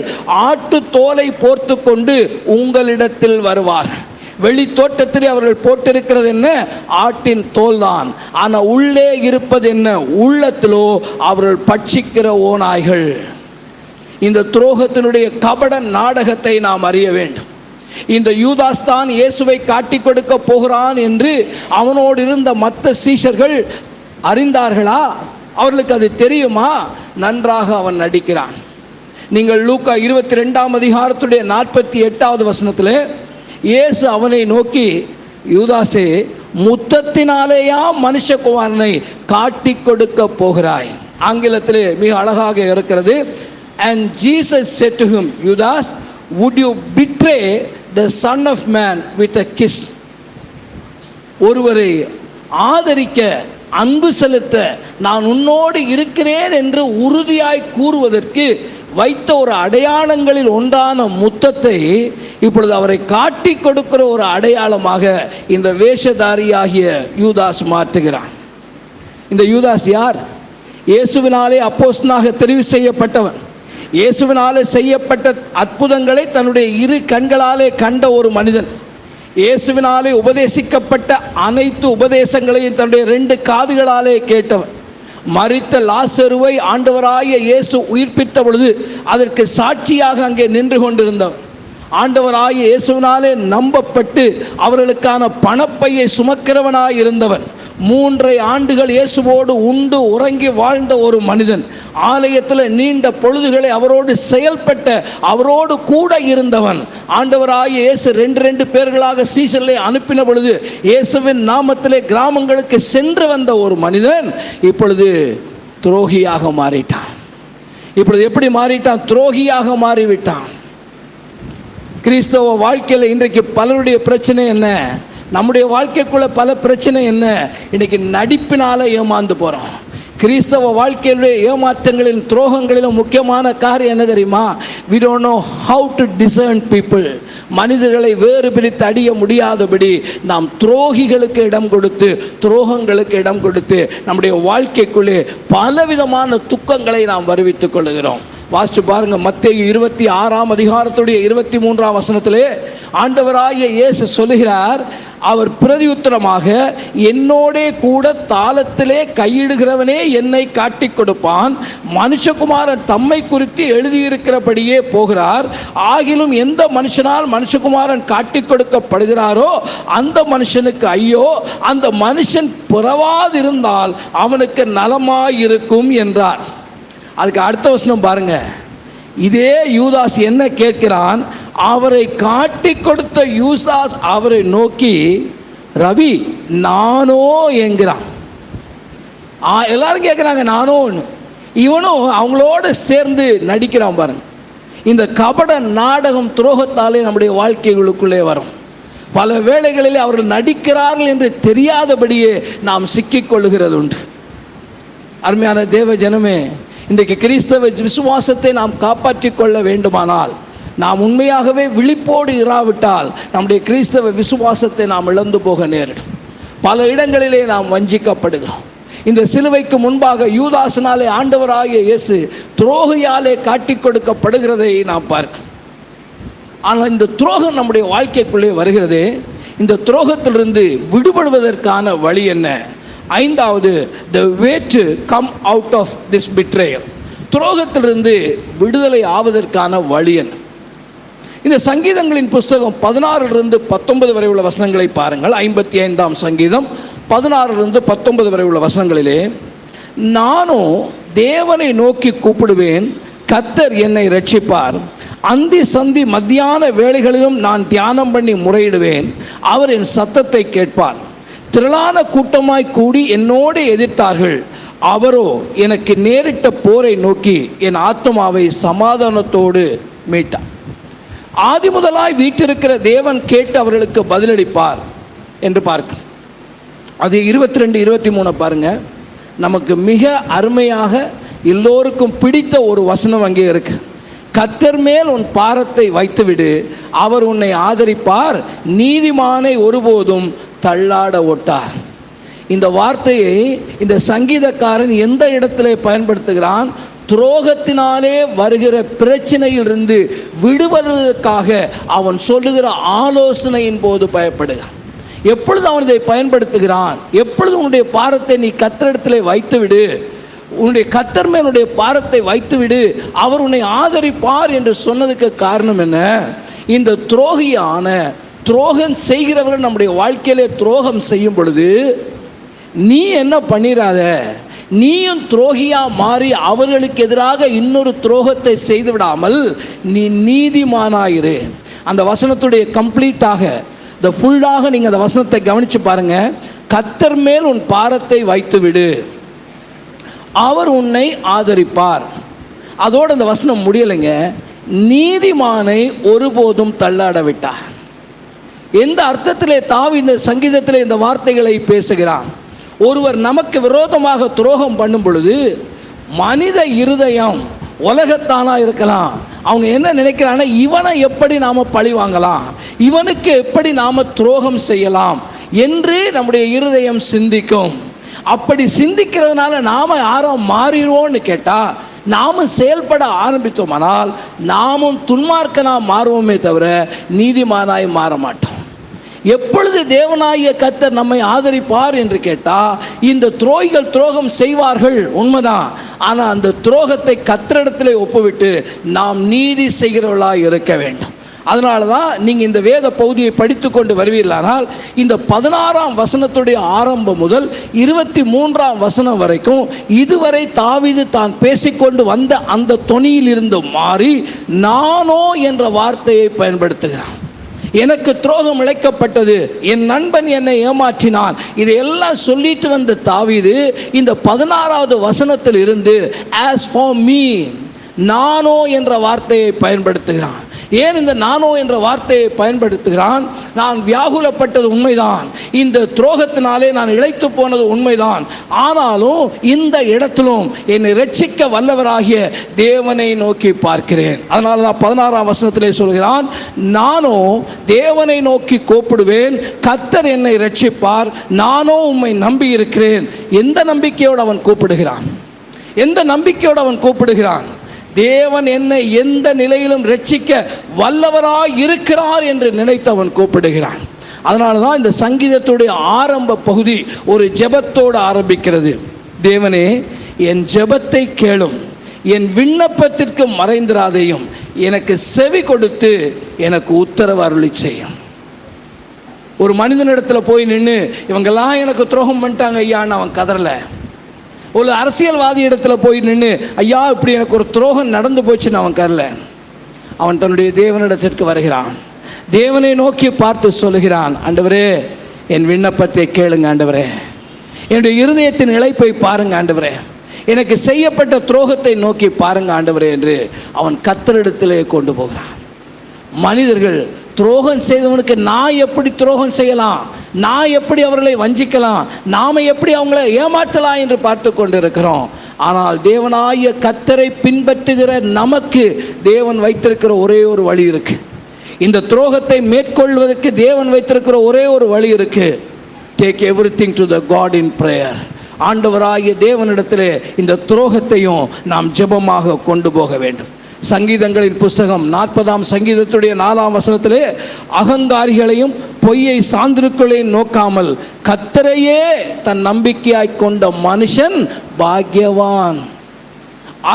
ஆட்டு தோலை போர்த்து கொண்டு உங்களிடத்தில் வருவார்கள். வெளி தோட்டத்திலே அவர்கள் போட்டிருக்கிறது என்ன? ஆட்டின் தோல் தான். ஆனால் உள்ளே இருப்பது என்ன? உள்ளத்திலோ அவர்கள் பட்சிக்கிற ஓநாய்கள். இந்த துரோகத்தினுடைய கபட நாடகத்தை நாம் அறிய வேண்டும். இந்த யூதாஸ் தான் இயேசுவை காட்டிக் கொடுக்க போகிறான் என்று அவனோடு இருந்த மற்ற சீஷர்கள் அறிந்தார்களா? அவர்களுக்கு அது தெரியுமா? நன்றாக அவன் நடிக்கிறான். நீங்கள் லூக்கா 22ஆம் அதிகாரத்துடைய 48வது வசனத்தில் இயேசு அவனை நோக்கி, யூதாசே, முத்தத்தினாலேயா மனுஷகுமாரனை காட்டிக் கொடுக்க போகிறாய்? ஆங்கிலத்திலே மிக அழகாக இருக்கிறது. And Jesus said to him, Judas, would you betray the Son of Man with a kiss? ஒருவரை ஆதரிக்க, அன்பு செலுத்த, நான் உன்னோடு இருக்கிறேன் என்று உறுதியாய் கூறுவதற்கு வைத்த ஒரு அடையாளங்களில் ஒன்றான முத்தத்தை இப்பொழுது அவரை காட்டி கொடுக்கிற ஒரு அடையாளமாக இந்த வேஷதாரியாகிய யூதாஸ் மாற்றுகிறான். இந்த யூதாஸ் யார்? இயேசுவினாலே அப்போஸ்தலனாக தெரிவு செய்யப்பட்டவன். இயேசுவினாலே செய்யப்பட்ட அற்புதங்களை தன்னுடைய இரு கண்களாலே கண்ட ஒரு மனிதன். இயேசுவினாலே உபதேசிக்கப்பட்ட அனைத்து உபதேசங்களையும் தன்னுடைய 2 காதுகளாலே கேட்டவன். மரித்த லாசருவை ஆண்டவராகிய இயேசு உயிர்ப்பித்த பொழுது அதற்கு சாட்சியாக அங்கே நின்று கொண்டிருந்தவன். ஆண்டவராகிய இயேசுவினாலே நம்பப்பட்டு அவர்களுக்கான பணப்பையை சுமக்கிறவனாய் இருந்தவன். 3 ஆண்டுகள் இயேசுவோடு உண்டு உறங்கி வாழ்ந்த ஒரு மனிதன். ஆலயத்தில் நீண்ட பொழுதுகளை அவரோடு செயல்பட்ட, அவரோடு கூட இருந்தவன். ஆண்டவராகிய இயேசு 2 பேர்களாக சீஷர்களை அனுப்பின பொழுது இயேசுவின் நாமத்திலே கிராமங்களுக்கு சென்று வந்த ஒரு மனிதன் இப்பொழுது துரோகியாக மாறிட்டான். இப்பொழுது எப்படி மாறிட்டான்? துரோகியாக மாறிவிட்டான். கிறிஸ்தவ வாழ்க்கையில் இன்றைக்கு பலருடைய பிரச்சனை என்ன? நம்முடைய வாழ்க்கைக்குள்ள பல பிரச்சனை என்ன? இன்னைக்கு நடிப்பினால ஏமாந்து போகிறோம். கிறிஸ்தவ வாழ்க்கையிலுடைய ஏமாற்றங்களின் துரோகங்களிலும் முக்கியமான காரியம் என்ன தெரியுமா? we don't know how to discern people. மனிதர்களை வேறு பிரித்து அடிய முடியாதபடி நாம் துரோகிகளுக்கு இடம் கொடுத்து, துரோகங்களுக்கு இடம் கொடுத்து நம்முடைய வாழ்க்கைக்குள்ளே பலவிதமான துக்கங்களை நாம் வருவித்துக் கொள்கிறோம். வாசிச்சு பாருங்க, மத்தேயு 26ஆம் அதிகாரத்துடைய 23ஆம் வசனத்திலே ஆண்டவராகிய இயேசு சொல்லுகிறார், அவர் பிரதியுத்தரமாக, என்னோடே கூட தாளத்திலே கையிடுகிறவனே என்னை காட்டிக் கொடுப்பான். மனுஷகுமாரன் தம்மை குறித்து எழுதியிருக்கிறபடியே போகிறார். ஆகிலும் எந்த மனுஷனால் மனுஷகுமாரன் காட்டிக் கொடுக்கப்படுகிறாரோ அந்த மனுஷனுக்கு ஐயோ, அந்த மனுஷன் பிறவாதிருந்தால் அவனுக்கு நலமாயிருக்கும் என்றார். அதுக்கு அடுத்த வசனம் பாருங்க, இதே யூதாஸ் என்ன கேட்கிறான்? அவரை காட்டி கொடுத்த யூதாஸ் அவரை நோக்கி, ரவி நானோ என்கிறான். எல்லாரும் கேட்குறாங்க நானோன்னு. இவனும் அவங்களோட சேர்ந்து நடிக்கிறான் பாருங்க. இந்த கபட நாடகம் துரோகத்தாலே நம்முடைய வாழ்க்கைகளுக்குள்ளே வரும். பல வேளைகளில் அவர்கள் நடிக்கிறார்கள் என்று தெரியாதபடியே நாம் சிக்கிக்கொள்ளுகிறது உண்டு. அருமையான தேவ ஜனமே, இன்றைக்கு கிறிஸ்தவ விசுவாசத்தை நாம் காப்பாற்றி கொள்ள வேண்டுமானால், நாம் உண்மையாகவே விழிப்போடு இராவிட்டால் நம்முடைய கிறிஸ்தவ விசுவாசத்தை நாம் இழந்து போக நேரிடும். பல இடங்களிலே நாம் வஞ்சிக்கப்படுகிறோம். இந்த சிலுவைக்கு முன்பாக யூதாசினாலே ஆண்டவராகிய இயேசு துரோகியாலே காட்டி கொடுக்கப்படுகிறதை நாம் பார்க்கிறோம். ஆனால் இந்த துரோகம் நம்முடைய வாழ்க்கைக்குள்ளே வருகிறது. இந்த துரோகத்திலிருந்து விடுபடுவதற்கான வழி என்ன? ஐந்தாவது, the way to come out of this betrayal. துரோகத்திலிருந்து விடுதலை ஆவதற்கான வழி என்ன? இந்த சங்கீதங்களின் புஸ்தகம் 16லிருந்து 19 வரை உள்ள வசனங்களை பாருங்கள். 55ஆம் சங்கீதம் 16லிருந்து 19 வரை உள்ள வசனங்களிலே, நானும் தேவனை நோக்கி கூப்பிடுவேன், கர்த்தர் என்னை ரட்சிப்பார். அந்தி சந்தி மத்தியான வேளைகளிலும் நான் தியானம் பண்ணி முறையிடுவேன், அவர் என் சத்தத்தை கேட்பார். திரளான கூட்டமாய் கூடி என்னோடு எதிர்த்தார்கள், அவரோ எனக்கு நேரிட்ட போரை நோக்கி என் ஆத்மாவை சமாதானத்தோடு மீட்டார். ஆதி முதலாய் வீட்டிருக்கிற தேவன் கேட்டு அவர்களுக்கு பதிலளிப்பார் என்று பார்க்க. அது 22, 23 பாருங்க. நமக்கு மிக அருமையாக எல்லோருக்கும் பிடித்த ஒரு வசனம் அங்கே இருக்கு. கர்த்தர் மேல் உன் பாரத்தை வைத்துவிடு, அவர் உன்னை ஆதரிப்பார், நீதிமானை ஒருபோதும் தள்ளாட ஒட்டார். இந்த வார்த்தையை இந்த சங்கீதக்காரன் எந்த இடத்திலே பயன்படுத்துகிறான்? துரோகத்தினாலே வருகிற பிரச்சனையிலிருந்து விடுபடுவதற்காக அவன் சொல்லுகிற ஆலோசனையின் போது பயப்படுகிறான். எப்பொழுது அவன் இதை பயன்படுத்துகிறான்? எப்பொழுது உன்னுடைய பாரத்தை நீ கர்த்தரிடத்திலே வைத்துவிடு, உன்னுடைய கர்த்தர் மேல் உன்னுடைய பாரத்தை வைத்துவிடு, அவர் உன்னை ஆதரிப்பார் என்று சொன்னதுக்கு காரணம் என்ன? இந்த துரோகம் செய்கிறவர்கள் நம்முடைய வாழ்க்கையிலே துரோகம் செய்யும் பொழுது நீ என்ன பண்ணிராத, நீயும் துரோகியா மாறி அவர்களுக்கு எதிராக இன்னொரு துரோகத்தை செய்து விடாமல் நீ நீதிமானாயிரு. அந்த வசனத்துடைய கம்ப்ளீட்டாக இந்த ஃபுல்லாக நீங்கள் அந்த வசனத்தை கவனித்து பாருங்க. கர்த்தர் மேல் உன் பாரத்தை வைத்து விடு, அவர் உன்னை ஆதரிப்பார். அதோடு அந்த வசனம் முடியலைங்க, நீதிமானை ஒருபோதும் தள்ளாட விட்டார். எந்த அர்த்தத்திலே தாவீது இந்த சங்கீதத்திலே இந்த வார்த்தைகளை பேசுகிறான்? ஒருவர் நமக்கு விரோதமாக துரோகம் பண்ணும் பொழுது மனித இருதயம் உலகத்தானா இருக்கலாம், அவங்க என்ன நினைக்கிறாங்கன்னா, இவனை எப்படி நாம் பழி வாங்கலாம், இவனுக்கு எப்படி நாம் துரோகம் செய்யலாம் என்று நம்முடைய இருதயம் சிந்திக்கும். அப்படி சிந்திக்கிறதுனால நாம் யாரும் மாறிடுவோன்னு கேட்டால், நாம் செயல்பட ஆரம்பித்தோமானால் நாமும் துன்மார்க்கனாக மாறுவோமே தவிர நீதிமானாய் மாற மாட்டோம். எப்பொழுது தேவனாகிய கர்த்தர் நம்மை ஆதரிப்பார் என்று கேட்டால், இந்த துரோகிகள் துரோகம் செய்வார்கள் உண்மைதான், ஆனால் அந்த துரோகத்தை கர்த்தரிடத்திலே ஒப்புவிட்டு நாம் நீதி செய்கிறவர்களாக இருக்க வேண்டும். அதனால தான் நீங்கள் இந்த வேத பகுதியை படித்து கொண்டு வருவீர்களானால் இந்த 16ஆம் வசனத்துடைய ஆரம்பம் முதல் 23ஆம் வசனம் வரைக்கும் இதுவரை தாவீது தான் பேசிக்கொண்டு வந்த அந்த தொனியிலிருந்து மாறி நானோ என்ற வார்த்தையை பயன்படுத்துகிறான். எனக்கு துரோகம் இழைக்கப்பட்டது, என் நண்பன் என்னை ஏமாற்றினான், இதையெல்லாம் சொல்லிட்டு வந்த தாவீது இந்த 16வது வசனத்தில் இருந்து as for me, நானோ என்ற வார்த்தையை பயன்படுத்துகிறான். ஏன் இந்த நானோ என்ற வார்த்தையை பயன்படுத்துகிறான்? நான் வியாகுலப்பட்டது உண்மைதான், இந்த துரோகத்தினாலே நான் இளைத்து போனது உண்மைதான். ஆனாலும் இந்த இடத்திலும் என்னை ரட்சிக்க வல்லவராகிய தேவனை நோக்கி பார்க்கிறேன். அதனால தான் 16ஆம் வசனத்திலே சொல்கிறான், நானோ தேவனை நோக்கி கூப்பிடுவேன், கர்த்தர் என்னை ரட்சிப்பார், நானோ உம்மை நம்பி இருக்கிறேன். எந்த நம்பிக்கையோடு அவன் கூப்பிடுகிறான்? எந்த நம்பிக்கையோடு அவன் கூப்பிடுகிறான்? தேவன் என்னை எந்த நிலையிலும் ரட்சிக்க வல்லவராய் இருக்கிறார் என்று நினைத்து அவன் கூப்பிடுகிறான். அதனால தான் இந்த சங்கீதத்துடைய ஆரம்ப பகுதி ஒரு ஜெபத்தோடு ஆரம்பிக்கிறது. தேவனே, என் ஜெபத்தை கேளும், என் விண்ணப்பத்திற்கு மறைந்திராதையும், எனக்கு செவி கொடுத்து எனக்கு உத்தரவு அருளி செய்யும். ஒரு மனிதனிடத்தில் போய் நின்று இவங்கெல்லாம் எனக்கு துரோகம் பண்ணிட்டாங்க ஐயான்னு அவன் கதறல. ஒரு அரசியல்வாதி இடத்துல போய் நின்று ஐயா இப்படி எனக்கு ஒரு துரோகம் நடந்து போச்சுன்னு அவன் கதறல. அவன் தன்னுடைய தேவனிடத்திற்கு வருகிறான், தேவனை நோக்கி பார்த்து சொல்லுகிறான், ஆண்டவரே என் விண்ணப்பத்தை கேளுங்க ஆண்டவரே, என்னுடைய இருதயத்தின் இழைப்பை பாருங்க ஆண்டவரே, எனக்கு செய்யப்பட்ட துரோகத்தை நோக்கி பாருங்க ஆண்டவரே என்று அவன் கர்த்தரிடத்திலே கொண்டு போகிறான். மனிதர்கள் துரோகம் செய்தவனுக்கு நான் எப்படி துரோகம் செய்யலாம், நான் எப்படி அவர்களை வஞ்சிக்கலாம், நாம எப்படி அவங்களை ஏமாற்றலாம் என்று பார்த்து கொண்டிருக்கிறோம். ஆனால் தேவனாகிய கர்த்தரை பின்பற்றுகிற நமக்கு தேவன் வைத்திருக்கிற ஒரே ஒரு வழி இருக்கு. இந்த துரோகத்தை மேற்கொள்வதற்கு தேவன் வைத்திருக்கிற ஒரே ஒரு வழி இருக்கு. Take everything to the God in prayer. ஆண்டவராகிய தேவனிடத்திலே இந்த துரோகத்தையும் நாம் ஜெபமாக கொண்டு போக வேண்டும். சங்கீதங்களின் புஸ்தகம் 40ஆம் சங்கீதத்துடைய 4ஆம் வசனத்திலே, அகங்காரிகளையும் பொய்யை சார்ந்திருக்களையும் நோக்காமல் கர்த்தரையே தன் நம்பிக்கையாய் கொண்ட மனுஷன் பாக்கியவான்.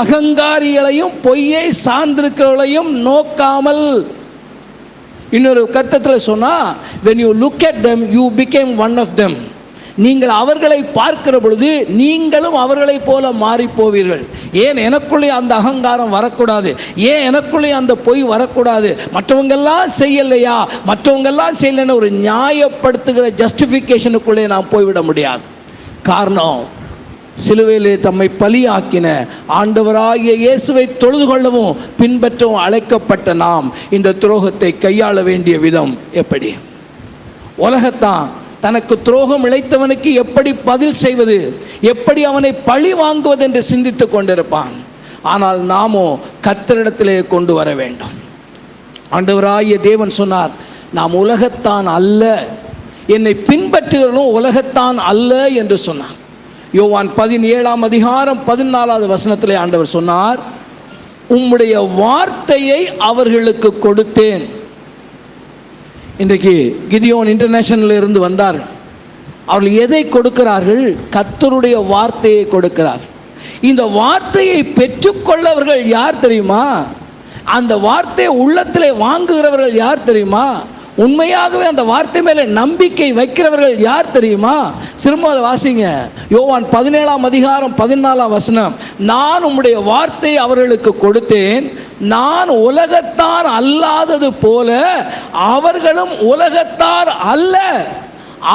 அகங்காரிகளையும் பொய்யை சார்ந்திருக்களையும் நோக்காமல். இன்னொரு கர்த்தத்தில் சொன்னா, when you look at them you became one of them. நீங்கள் அவர்களை பார்க்கிற பொழுது நீங்களும் அவர்களை போல மாறி போவீர்கள். ஏன் எனக்குள்ளே அந்த அகங்காரம் வரக்கூடாது? ஏன் எனக்குள்ளே அந்த பொய் வரக்கூடாது? மற்றவங்கெல்லாம் செய்யலையா, மற்றவங்கெல்லாம் செய்யலைன்னு ஒரு நியாயப்படுத்துகிற ஜஸ்டிஃபிகேஷனுக்குள்ளே நாம் போய்விட முடியாது. காரணம், சிலுவையிலே தம்மை பலியாக்கின ஆண்டவராகிய இயேசுவை தொழுது கொள்ளவும் பின்பற்றவும் அழைக்கப்பட்ட நாம் இந்த துரோகத்தை கையாள வேண்டிய விதம் எப்படி? உலகத்தான் தனக்கு துரோகம் இழைத்தவனுக்கு எப்படி பதில் செய்வது, எப்படி அவனை பழி வாங்குவது என்று சிந்தித்து கொண்டிருப்பான். ஆனால் நாமோ கர்த்தரிடத்திலே கொண்டு வர வேண்டும். ஆண்டவராகிய தேவன் சொன்னார், நாம் உலகத்தான் அல்ல, என்னை பின்பற்றுகிறவர்களும் உலகத்தான் அல்ல என்று சொன்னார். யோவான் 17ஆம் அதிகாரம் 14வது வசனத்திலே ஆண்டவர் சொன்னார், உம்முடைய வார்த்தையை அவர்களுக்கு கொடுத்தேன். இன்றைக்கு கிதியோன் இன்டர்நேஷனலில் இருந்து வந்தார்கள். அவர்கள் எதை கொடுக்கிறார்கள்? கர்த்தருடைய வார்த்தையை கொடுக்கிறார். இந்த வார்த்தையை பெற்றுக்கொள்ளவர்கள் யார் தெரியுமா? அந்த வார்த்தையை உள்ளத்திலே வாங்குகிறவர்கள் யார் தெரியுமா? உண்மையாகவே அந்த வார்த்தை மேலே நம்பிக்கை வைக்கிறவர்கள் யார் தெரியுமா? திரும்ப அதை வாசிங்க. யோவான் 17ஆம் அதிகாரம் 14ஆம் வசனம், நான் உம்முடைய வார்த்தையை அவர்களுக்கு கொடுத்தேன், நான் உலகத்தார் அல்லாதது போல அவர்களும் உலகத்தார் அல்ல,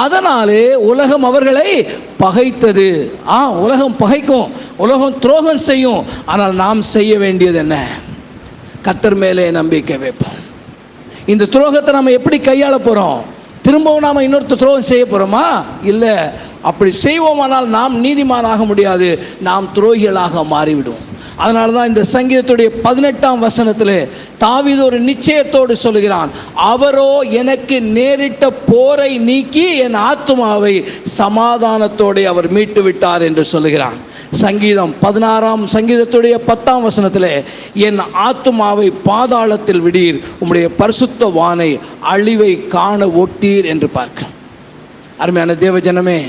அதனாலே உலகம் அவர்களை பகைத்தது. உலகம் பகைக்கும், உலகம் துரோகம் செய்யும். ஆனால் நாம் செய்ய வேண்டியது என்ன? கர்த்தர் மேலே நம்பிக்கை வைப்போம். இந்த துரோகத்தை நம்ம எப்படி கையாள போகிறோம்? திரும்பவும் நாம் இன்னொருத்தர் துரோகம் செய்ய போகிறோமா? இல்லை. அப்படி செய்வோமானால் நாம் நீதிமானாக முடியாது, நாம் துரோகிகளாக மாறிவிடுவோம். அதனால தான் இந்த சங்கீதத்துடைய 18ஆம் வசனத்திலே தாவீது ஒரு நிச்சயத்தோடு சொல்கிறான், அவரோ எனக்கு நேரிட்ட போரை நீக்கி என் ஆத்துமாவை சமாதானத்தோடு அவர் மீட்டு விட்டார் என்று சொல்லுகிறான். சங்கீதம் 16ஆம் சங்கீதத்துடைய 10ஆம் வசனத்திலே, என் ஆத்துமாவை பாதாளத்தில் விடீர், உம்முடைய பரிசுத்த வானை அழிவை காண ஒட்டீர் என்று பார்க்கிறோம். அருமையான தேவஜனமே,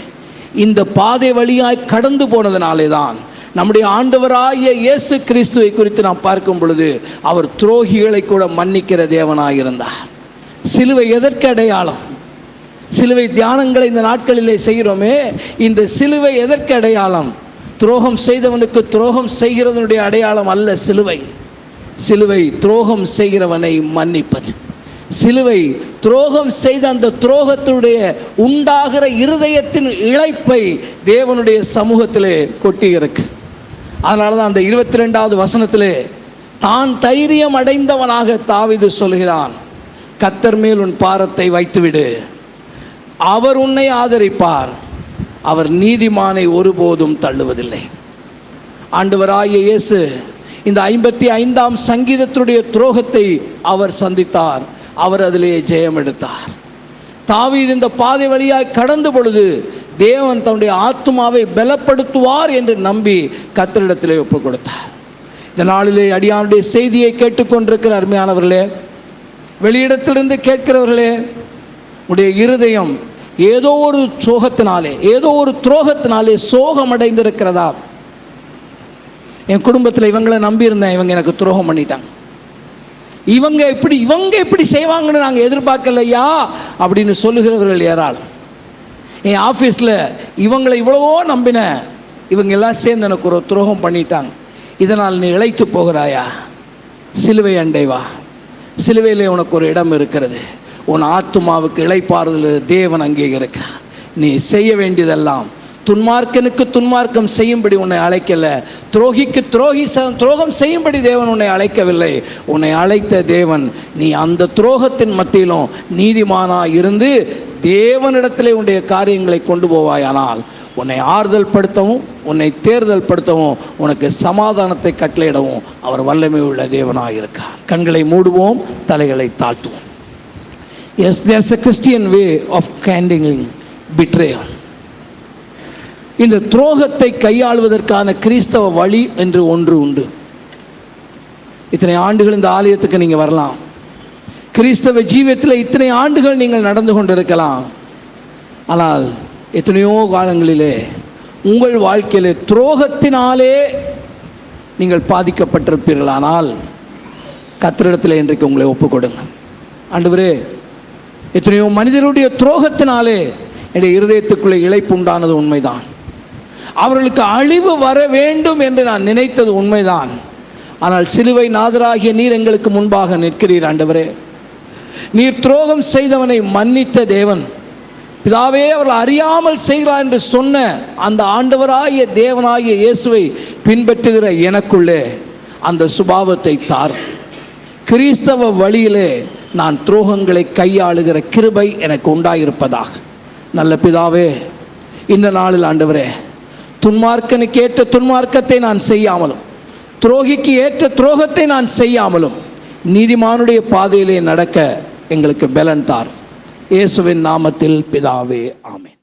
இந்த பாதை வழியாய் கடந்து போனதுனாலே தான் நம்முடைய ஆண்டவராகிய இயேசு கிறிஸ்துவை குறித்து நாம் பார்க்கும் பொழுது அவர் துரோகிகளை கூட மன்னிக்கிற தேவனாக இருந்தார். சிலுவை எதற்கு அடையாளம்? சிலுவை தியானங்களை இந்த நாட்களிலே செய்கிறோமே, இந்த சிலுவை எதற்கு அடையாளம்? துரோகம் செய்தவனுக்கு துரோகம் செய்கிறதனுடைய அடையாளம் அல்ல சிலுவை. சிலுவை துரோகம் செய்கிறவனை மன்னிப்பது. சிலுவை துரோகம் செய்த அந்த துரோகத்தினுடைய உண்டாகிற இருதயத்தின் இழைப்பை தேவனுடைய சமூகத்திலே கொட்டி இருக்கு. அதனால தான் அந்த 22வது வசனத்திலே தான் தைரியம் அடைந்தவனாக தாவீது சொல்கிறான், கர்த்தர் மேல் உன் பாரத்தை வைத்துவிடு, அவர் உன்னை ஆதரிப்பார், அவர் நீதிமானை ஒருபோதும் தள்ளுவதில்லை. ஆண்டவராகிய இயேசு இந்த 55ஆம் சங்கீதத்தினுடைய துரோகத்தை அவர் சந்தித்தார். அவர் அதிலே ஜெயம் எடுத்தார். தாவீது இந்த பாதை வழியாய் கடந்த பொழுது தேவன் தன்னுடைய ஆத்துமாவை பலப்படுத்துவார் என்று நம்பி கர்த்தரிடத்திலே ஒப்புக் கொடுத்தார். இந்த நாளிலே அடியானுடைய செய்தியை கேட்டுக்கொண்டிருக்கிற அருமையானவர்களே, வெளியிடத்திலிருந்து கேட்கிறவர்களே, உடைய இருதயம் ஏதோ ஒரு சோகத்தினாலே, ஏதோ ஒரு துரோகத்தினாலே சோகமடைந்திருக்கிறதா? என் குடும்பத்தில் இவங்களை நம்பியிருந்தேன், இவங்க எனக்கு துரோகம் பண்ணிட்டாங்க, இவங்க எப்படி செய்வாங்கன்னு நாங்கள் எதிர்பார்க்கலையா அப்படின்னு சொல்லுகிறவர்கள் ஏராளம். என் ஆஃபீஸில் இவங்களை இவ்வளவோ நம்பினேன், இவங்க எல்லாம் சேர்ந்து எனக்கு ஒரு துரோகம் பண்ணிட்டாங்க, இதனால் நீ இளைத்து போகிறாயா? சிலுவை அண்டை வா, சிலுவையிலே உனக்கு ஒரு இடம் இருக்கிறது. உன் ஆத்துமாவுக்கு இளைப்பாறுதல் தேவன் அங்கே இருக்கிறார். நீ செய்ய வேண்டியதெல்லாம் துன்மார்க்கனுக்கு துன்மார்க்கம் செய்யும்படி உன்னை அழைக்கல, துரோகிக்கு துரோகம் செய்யும்படி தேவன் உன்னை அழைக்கவில்லை. உன்னை அழைத்த தேவன் நீ அந்த துரோகத்தின் மத்தியிலும் நீதிமானாக இருந்து தேவனிடத்திலே உன்னுடைய காரியங்களை கொண்டு போவாயானால் உன்னை ஆறுதல் படுத்தவும், உன்னை தேர்தல் படுத்தவும், உனக்கு சமாதானத்தை கட்டளையிடவும் அவர் வல்லமை உள்ள தேவனாக இருக்கிறார். கண்களை மூடுவோம், தலைகளை தாழ்த்துவோம். Yes, there's a Christian way of handling betrayal. இந்த துரோகத்தை கையாளுவதற்கான கிறிஸ்தவ வழி என்று ஒன்று உண்டு. இத்தனை ஆண்டுகள் இந்த ஆலயத்துக்கு நீங்கள் வரலாம், கிறிஸ்தவ ஜீவியத்தில் இத்தனை ஆண்டுகள் நீங்கள் நடந்து கொண்டிருக்கலாம். ஆனால் எத்தனையோ காலங்களிலே உங்கள் வாழ்க்கையிலே துரோகத்தினாலே நீங்கள் பாதிக்கப்பட்டிருப்பீர்களானால் கர்த்தரிடத்தில் இன்றைக்கு உங்களை ஒப்புக்கொடுங்க. ஆண்டவரே, எத்தனையோ மனிதருடைய துரோகத்தினாலே என்னுடைய இருதயத்துக்குள்ளே இளைப்பு உண்டானது உண்மைதான், அவர்களுக்கு அழிவு வர வேண்டும் என்று நான் நினைத்தது உண்மைதான். ஆனால் சிலுவை நாதராகிய நீர் எங்களுக்கு முன்பாக நிற்கிறீர். ஆண்டவரே, நீர் துரோகம் செய்தவனை மன்னித்த தேவன். பிதாவே, அவர்கள் அறியாமல் செய்கிறார் என்று சொன்ன அந்த ஆண்டவராகிய தேவனாகிய இயேசுவை பின்பற்றுகிற எனக்குள்ளே அந்த சுபாவத்தை தார். கிறிஸ்தவ வழியிலே நான் துரோகங்களை கையாளுகிற கிருபை எனக்கு உண்டாயிருப்பதாக. நல்ல பிதாவே, இந்த நாளில் ஆண்டவரே, துன்மார்க்கனுக்கு ஏற்ற துன்மார்க்கத்தை நான் செய்யாமலும், துரோகிக்கு ஏற்ற துரோகத்தை நான் செய்யாமலும் நீதிமானுடைய பாதையிலே நடக்க எங்களுக்கு பலன் தார். இயேசுவின் நாமத்தில் பிதாவே, ஆமென்.